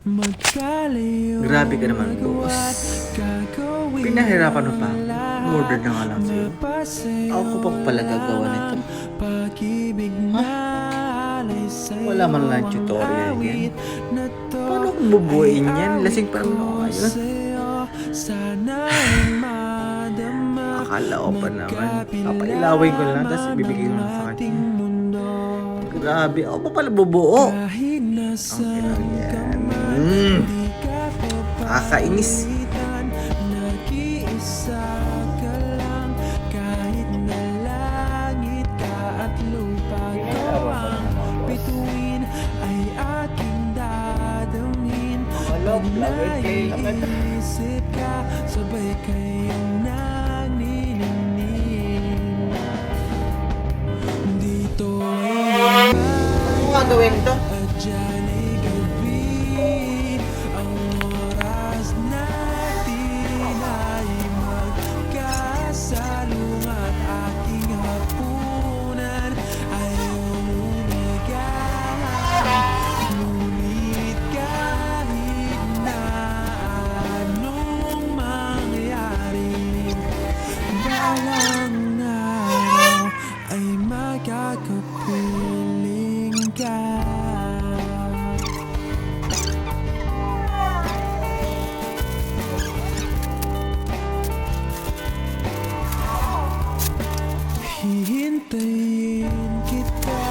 Grabe ka naman, boss. Pinahirapan mo pa ako. Order na nga lang sa'yo. Ako pa pala gagawa nito. Ha? Wala man lang tutorial yan. Paano kung bubuhayin yan? Lasing pa naman ako ngayon. Akala ko pa naman. Papailawin ko lang, tapos ibibigay ko lang sa kanya. Grabe, ako pa pala bubuo. Ang kinang yan. Nakakainis. Isip ka, sabay kayong nanininig. Dito ay Ano nga gawin ito? at dyan ay gabi. Ang oras natin ay magkasalungat. Aking hapunan ay umagahan. Ngunit kahit na anong mangyari, balang araw ay makakapiling ka. Hihintayin kita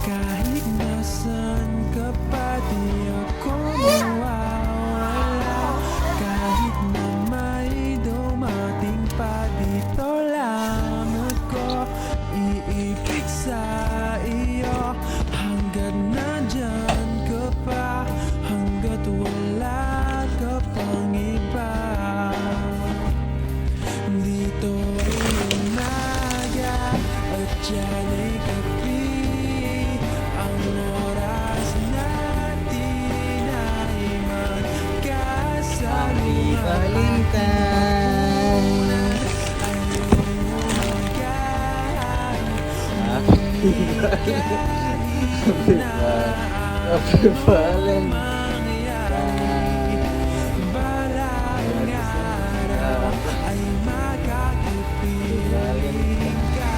kahit nasan ka pa, di ako mawawala. Kahit na may dumating pa, dito lang ako iibig sa iyo. Hanggat nandyan ka pa, hanggat wala ka pang iba. Dito ay umaga at dyan ay gabi. Ang oras natin ay magkasalungat. Balikan. Happy Ay makakapiling ka.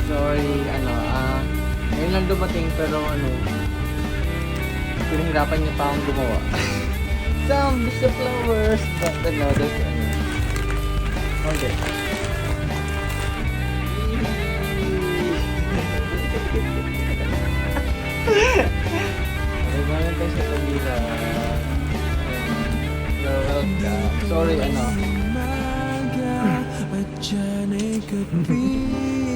Sorry, ngayon lang dumating pero pinahirapan niya pa akong gumawa. Some the flowers, but another, okay. Ay, malang tayo sa kabila. Welcome. Sorry, Umaga at dyan ay gabi.